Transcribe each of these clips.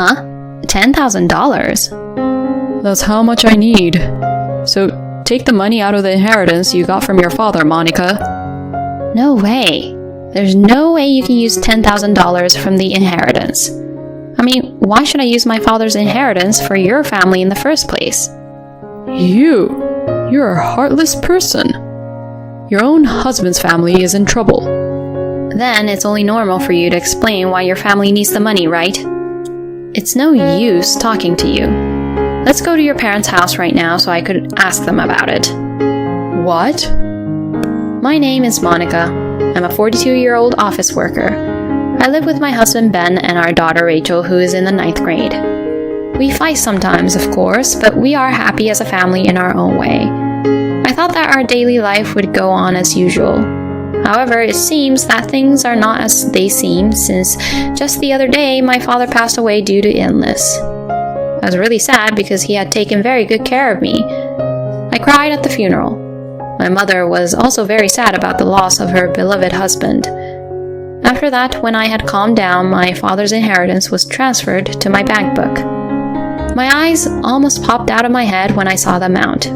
Huh? $10,000? That's how much I need. So take the money out of the inheritance you got from your father, Monica. No way. There's no way you can use $10,000 from the inheritance. I mean, why should I use my father's inheritance for your family in the first place? You're a heartless person. Your own husband's family is in trouble. Then it's only normal for you to explain why your family needs the money, right? It's no use talking to you. Let's go to your parents' house right now so I could ask them about it. What? My name is Monica. I'm a 42-year-old office worker. I live with my husband Ben and our daughter Rachel, who is in the 9th grade. We fight sometimes, of course, but we are happy as a family in our own way. I thought that our daily life would go on as usual. However, it seems that things are not as they seem, since just the other day my father passed away due to illness. I was really sad because he had taken very good care of me. I cried at the funeral. My mother was also very sad about the loss of her beloved husband. After that, when I had calmed down, my father's inheritance was transferred to my bank book. My eyes almost popped out of my head when I saw the amount.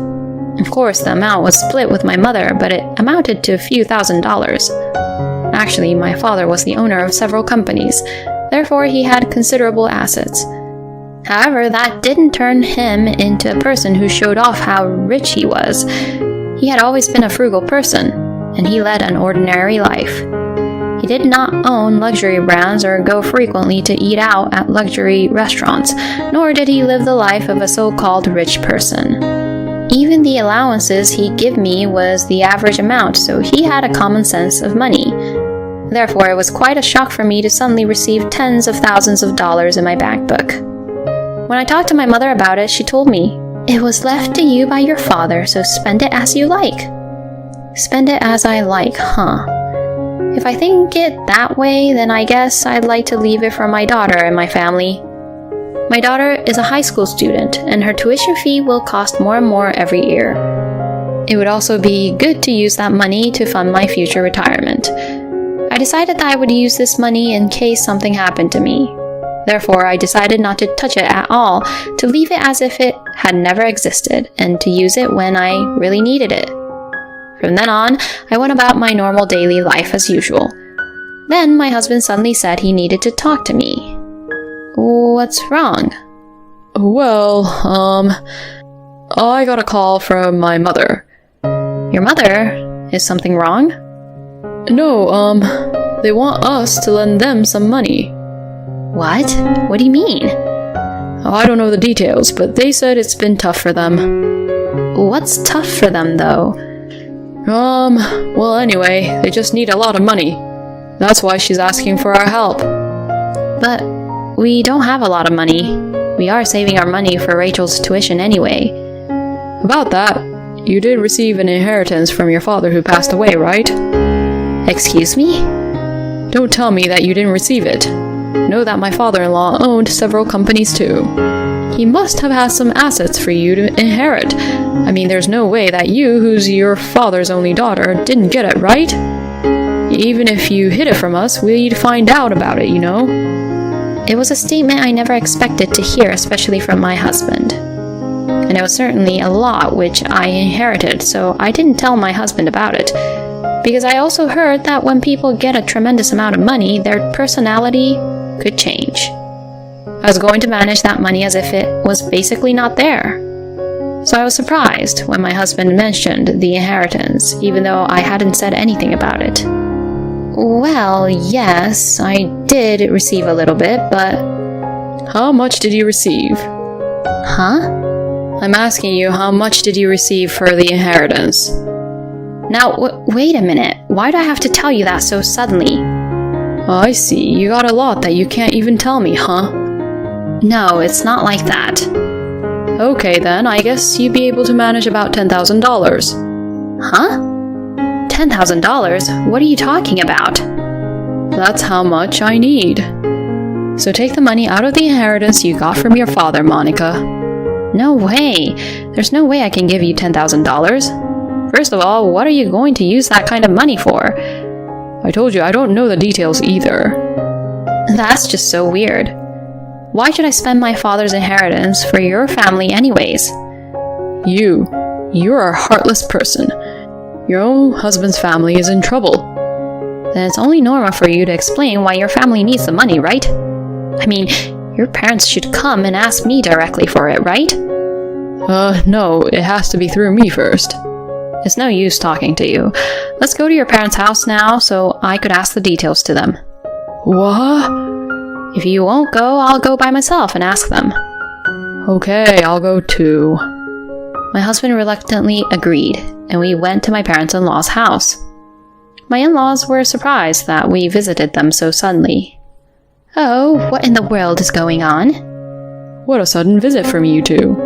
Of course, the amount was split with my mother, but it amounted to a few $1,000s. Actually, my father was the owner of several companies, therefore he had considerable assets. However, that didn't turn him into a person who showed off how rich he was. He had always been a frugal person, and he led an ordinary life. He did not own luxury brands or go frequently to eat out at luxury restaurants, nor did he live the life of a so-called rich person. Even the allowances he'd give me was the average amount, so he had a common sense of money. Therefore, it was quite a shock for me to suddenly receive tens of thousands of dollars in my bank book. When I talked to my mother about it, she told me, "It was left to you by your father, so spend it as you like." Spend it as I like, huh? If I think it that way, then I guess I'd like to leave it for my daughter and my family. My daughter is a high school student, and her tuition fee will cost more and more every year. It would also be good to use that money to fund my future retirement. I decided that I would use this money in case something happened to me. Therefore, I decided not to touch it at all, to leave it as if it had never existed, and to use it when I really needed it. From then on, I went about my normal daily life as usual. Then my husband suddenly said he needed to talk to me. What's wrong? Well, I got a call from my mother. Your mother? Is something wrong? No, they want us to lend them some money. What? What do you mean? I don't know the details, but they said it's been tough for them. What's tough for them, though? Well, anyway, they just need a lot of money. That's why she's asking for our help. But we don't have a lot of money. We are saving our money for Rachel's tuition anyway. About that, you did receive an inheritance from your father who passed away, right? Excuse me? Don't tell me that you didn't receive it. Know that my father-in-law owned several companies too. He must have had some assets for you to inherit. I mean, there's no way that you, who's your father's only daughter, didn't get it, right? Even if you hid it from us, we'd find out about it, you know? It was a statement I never expected to hear, especially from my husband. And it was certainly a lot which I inherited, so I didn't tell my husband about it. Because I also heard that when people get a tremendous amount of money, their personality could change. I was going to manage that money as if it was basically not there. So I was surprised when my husband mentioned the inheritance, even though I hadn't said anything about it. Well, yes, I did receive a little bit, but... How much did you receive? Huh? I'm asking you, how much did you receive for the inheritance? Now, wait a minute. Why do I have to tell you that so suddenly? I see. You got a lot that you can't even tell me, huh? No, it's not like that. Okay, then, I guess you'd be able to manage about $10,000. Huh? $10,000? What are you talking about? That's how much I need. So take the money out of the inheritance you got from your father, Monica. No way. There's no way I can give you $10,000. First of all, what are you going to use that kind of money for? I told you I don't know the details either. That's just so weird. Why should I spend my father's inheritance for your family anyways? You're a heartless person. Your own husband's family is in trouble. Then it's only normal for you to explain why your family needs the money, right? I mean, your parents should come and ask me directly for it, right? No, it has to be through me first. It's no use talking to you. Let's go to your parents' house now so I could ask the details to them. What? If you won't go, I'll go by myself and ask them. Okay, I'll go too. My husband reluctantly agreed, and we went to my parents-in-law's house. My in-laws were surprised that we visited them so suddenly. Oh, what in the world is going on? What a sudden visit from you two.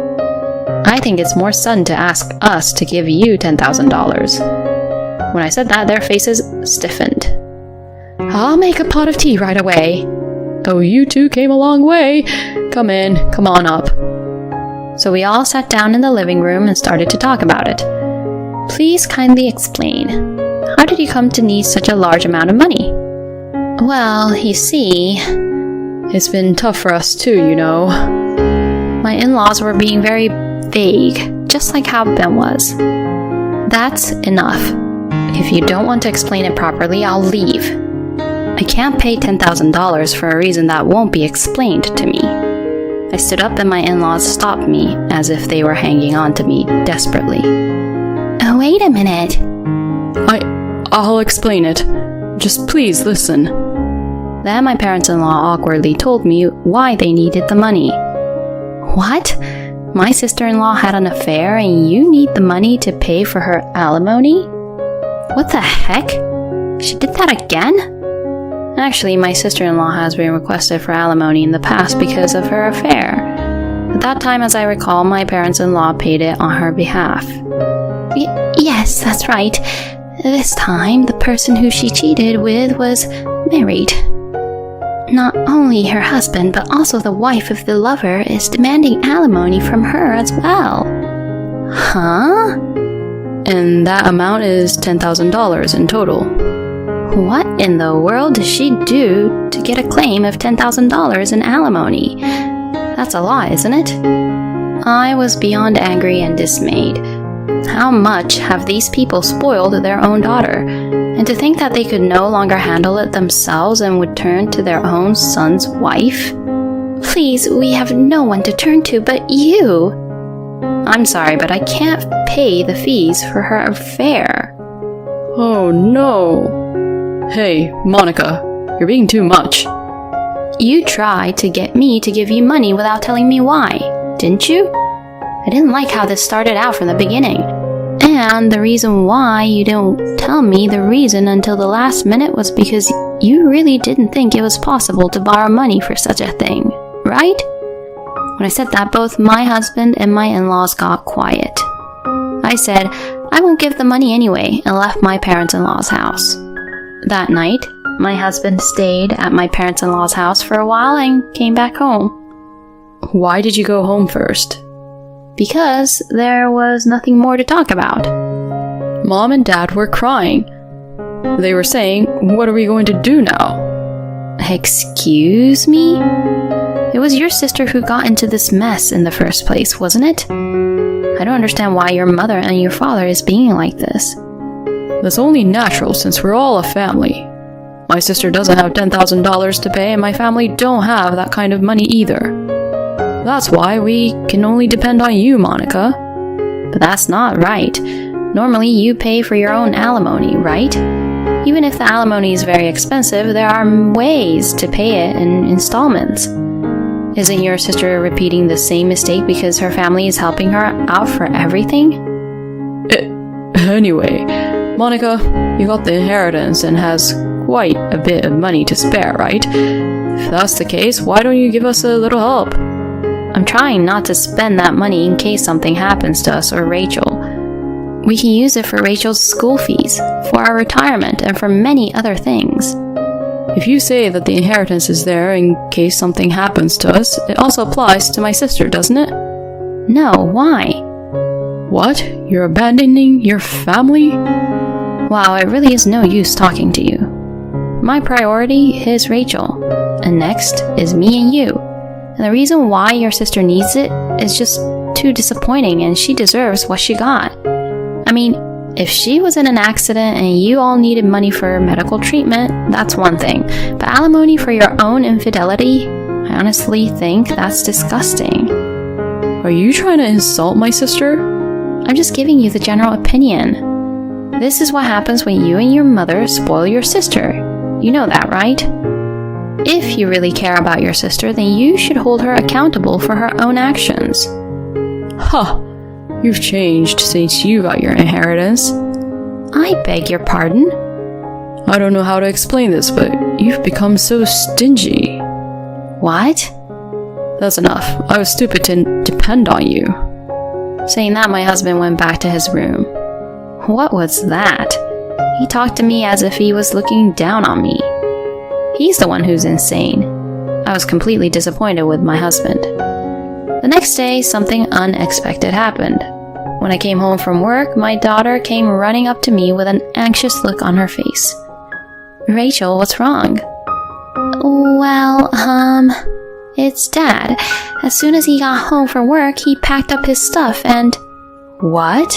I think it's more sudden to ask us to give you $10,000. When I said that, their faces stiffened. I'll make a pot of tea right away. Oh, you two came a long way. Come on up. So we all sat down in the living room and started to talk about it. Please kindly explain. How did you come to need such a large amount of money? Well, you see, it's been tough for us too, you know. My in-laws were being very vague, just like how Ben was. That's enough. If you don't want to explain it properly, I'll leave. I can't pay $10,000 for a reason that won't be explained to me. I stood up and my in-laws stopped me as if they were hanging on to me desperately. Oh, wait a minute. I'll explain it. Just please listen. Then my parents-in-law awkwardly told me why they needed the money. What? My sister-in-law had an affair and you need the money to pay for her alimony? What the heck? She did that again? Actually, my sister-in-law has been requested for alimony in the past because of her affair. At that time, as I recall, my parents-in-law paid it on her behalf. Yes, that's right. This time, the person who she cheated with was married. Not only her husband, but also the wife of the lover is demanding alimony from her as well. Huh? And that amount is $10,000 in total. What in the world does she do to get a claim of $10,000 in alimony? That's a lot, isn't it? I was beyond angry and dismayed. How much have these people spoiled their own daughter? And to think that they could no longer handle it themselves and would turn to their own son's wife? Please, we have no one to turn to but you. I'm sorry, but I can't pay the fees for her affair. Oh no. Hey, Monica, you're being too much. You tried to get me to give you money without telling me why, didn't you? I didn't like how this started out from the beginning. And the reason why you didn't tell me the reason until the last minute was because you really didn't think it was possible to borrow money for such a thing, right? When I said that, both my husband and my in-laws got quiet. I said, I won't give the money anyway, and left my parents-in-law's house. That night, my husband stayed at my parents-in-law's house for a while and came back home. Why did you go home first? Because there was nothing more to talk about. Mom and Dad were crying. They were saying, what are we going to do now? Excuse me? It was your sister who got into this mess in the first place, wasn't it? I don't understand why your mother and your father is being like this. That's only natural since we're all a family. My sister doesn't have $10,000 to pay and my family don't have that kind of money either. That's why we can only depend on you, Monica. But that's not right. Normally you pay for your own alimony, right? Even if the alimony is very expensive, there are ways to pay it in installments. Isn't your sister repeating the same mistake because her family is helping her out for everything? Anyway, Monica, you got the inheritance and has quite a bit of money to spare, right? If that's the case, why don't you give us a little help? I'm trying not to spend that money in case something happens to us or Rachel. We can use it for Rachel's school fees, for our retirement, and for many other things. If you say that the inheritance is there in case something happens to us, it also applies to my sister, doesn't it? No, why? What? You're abandoning your family? Wow, it really is no use talking to you. My priority is Rachel, and next is me and you. And the reason why your sister needs it is just too disappointing, and she deserves what she got. I mean, if she was in an accident and you all needed money for medical treatment, that's one thing. But alimony for your own infidelity? I honestly think that's disgusting. Are you trying to insult my sister? I'm just giving you the general opinion. This is what happens when you and your mother spoil your sister. You know that, right? If you really care about your sister, then you should hold her accountable for her own actions. Huh. You've changed since you got your inheritance. I beg your pardon? I don't know how to explain this, but you've become so stingy. What? That's enough. I was stupid to depend on you. Saying that, my husband went back to his room. What was that? He talked to me as if he was looking down on me. He's the one who's insane. I was completely disappointed with my husband. The next day, something unexpected happened. When I came home from work, my daughter came running up to me with an anxious look on her face. Rachel, what's wrong? Well, it's Dad. As soon as he got home from work, he packed up his stuff and... What?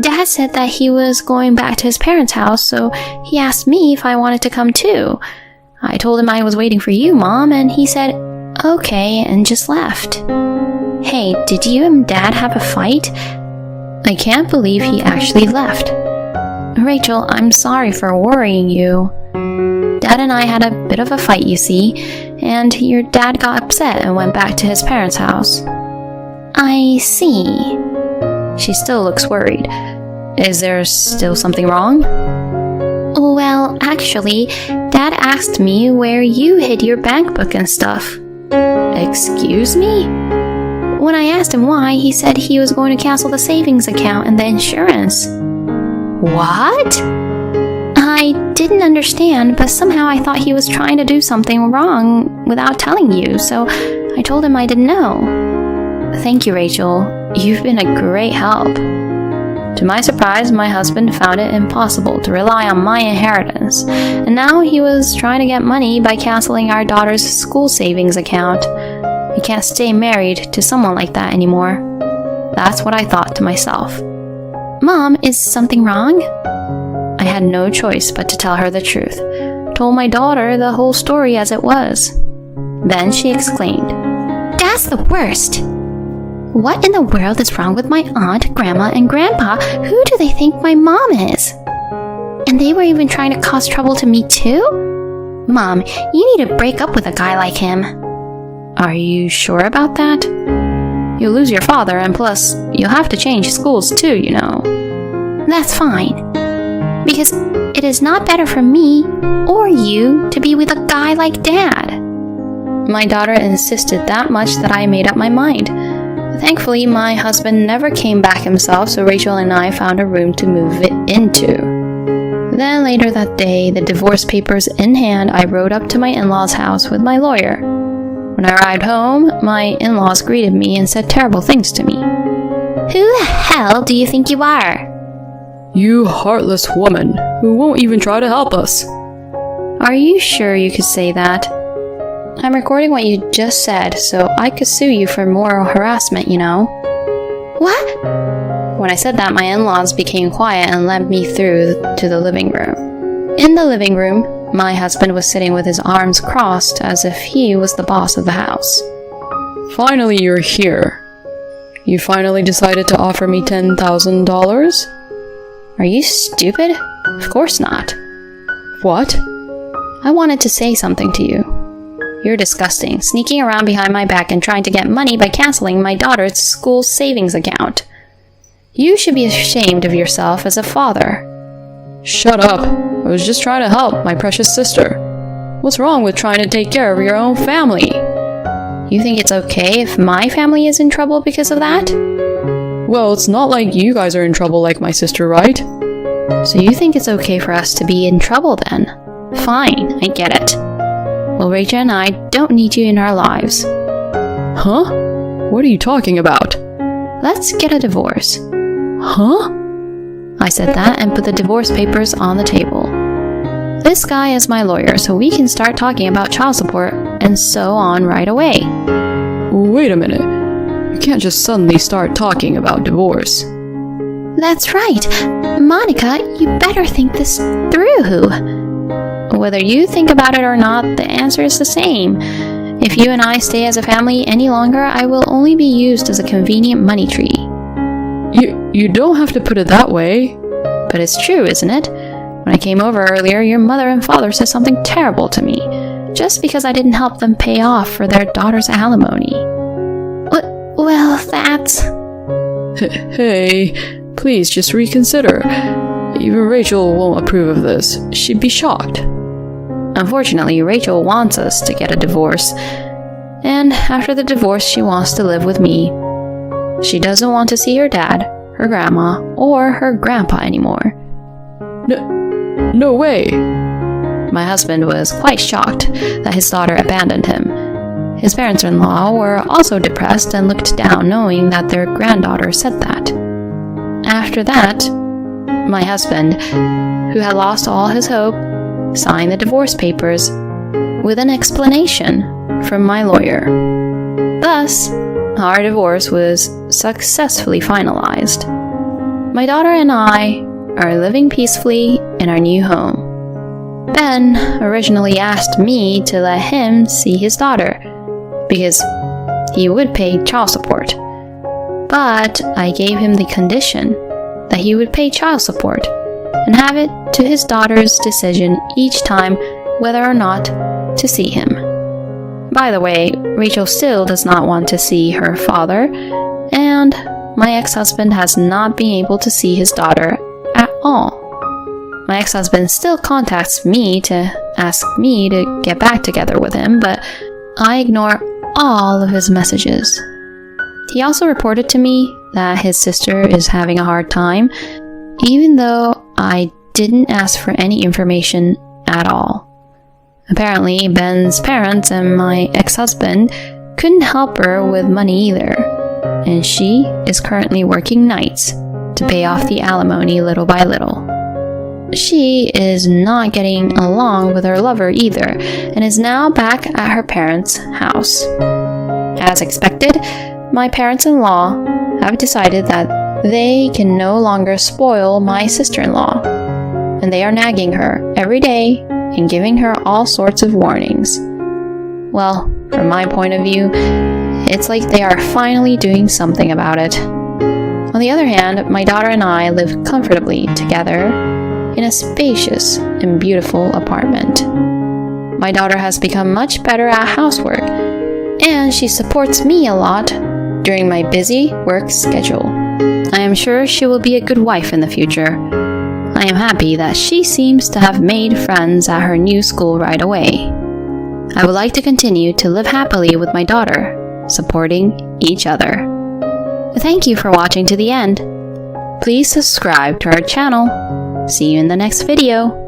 Dad said that he was going back to his parents' house, so he asked me if I wanted to come too. I told him I was waiting for you, Mom, and he said, okay, and just left. Hey, did you and Dad have a fight? I can't believe he actually left. Rachel, I'm sorry for worrying you. Dad and I had a bit of a fight, you see, and your dad got upset and went back to his parents' house. I see. She still looks worried. Is there still something wrong? Well, actually, Dad asked me where you hid your bank book and stuff. Excuse me? When I asked him why, he said he was going to cancel the savings account and the insurance. What? I didn't understand, but somehow I thought he was trying to do something wrong without telling you, so I told him I didn't know. Thank you, Rachel. You've been a great help. To my surprise, my husband found it impossible to rely on my inheritance, and now he was trying to get money by canceling our daughter's school savings account. You can't stay married to someone like that anymore. That's what I thought to myself. Mom, is something wrong? I had no choice but to tell her the truth. Told my daughter the whole story as it was. Then she exclaimed, That's the worst! What in the world is wrong with my aunt, grandma, and grandpa? Who do they think my mom is? And they were even trying to cause trouble to me too? Mom, you need to break up with a guy like him. Are you sure about that? You'll lose your father, and plus, you'll have to change schools too, you know. That's fine. Because it is not better for me or you to be with a guy like Dad. My daughter insisted that much that I made up my mind. Thankfully, my husband never came back himself, so Rachel and I found a room to move it into. Then later that day, the divorce papers in hand, I rode up to my in-laws' house with my lawyer. When I arrived home, my in-laws greeted me and said terrible things to me. Who the hell do you think you are? You heartless woman who won't even try to help us. Are you sure you could say that? I'm recording what you just said, so I could sue you for moral harassment, you know. What? When I said that, my in-laws became quiet and led me through to the living room. In the living room, my husband was sitting with his arms crossed as if he was the boss of the house. Finally, you're here. You finally decided to offer me $10,000? Are you stupid? Of course not. What? I wanted to say something to you. You're disgusting, sneaking around behind my back and trying to get money by canceling my daughter's school savings account. You should be ashamed of yourself as a father. Shut up. I was just trying to help my precious sister. What's wrong with trying to take care of your own family? You think it's okay if my family is in trouble because of that? Well, it's not like you guys are in trouble like my sister, right? So you think it's okay for us to be in trouble then? Fine, I get it. Well, Rachel and I don't need you in our lives. Huh? What are you talking about? Let's get a divorce. Huh? I said that and put the divorce papers on the table. This guy is my lawyer, so we can start talking about child support and so on right away. Wait a minute. You can't just suddenly start talking about divorce. That's right. Monica, you better think this through. Whether you think about it or not, the answer is the same. If you and I stay as a family any longer, I will only be used as a convenient money tree. You don't have to put it that way. But it's true, isn't it? When I came over earlier, your mother and father said something terrible to me, just because I didn't help them pay off for their daughter's alimony. Well, that's... Hey, please just reconsider. Even Rachel won't approve of this. She'd be shocked. Unfortunately, Rachel wants us to get a divorce, and after the divorce, she wants to live with me. She doesn't want to see her dad, her grandma, or her grandpa anymore. No way! My husband was quite shocked that his daughter abandoned him. His parents-in-law were also depressed and looked down, knowing that their granddaughter said that. After that, my husband, who had lost all his hope, signed the divorce papers with an explanation from my lawyer. Thus, our divorce was successfully finalized. My daughter and I are living peacefully in our new home. Ben originally asked me to let him see his daughter because he would pay child support. But I gave him the condition that he would pay child support and have it to his daughter's decision each time whether or not to see him. By the way, Rachel still does not want to see her father, and my ex-husband has not been able to see his daughter at all. My ex-husband still contacts me to ask me to get back together with him, but I ignore all of his messages. He also reported to me that his sister is having a hard time, even though I didn't ask for any information at all. Apparently, Ben's parents and my ex-husband couldn't help her with money either, and she is currently working nights to pay off the alimony little by little. She is not getting along with her lover either, and is now back at her parents' house. As expected, my parents-in-law have decided that they can no longer spoil my sister-in-law, and they are nagging her every day and giving her all sorts of warnings. Well, from my point of view, it's like they are finally doing something about it. On the other hand, my daughter and I live comfortably together in a spacious and beautiful apartment. My daughter has become much better at housework, and she supports me a lot during my busy work schedule. I am sure she will be a good wife in the future. I am happy that she seems to have made friends at her new school right away. I would like to continue to live happily with my daughter, supporting each other. Thank you for watching to the end. Please subscribe to our channel. See you in the next video.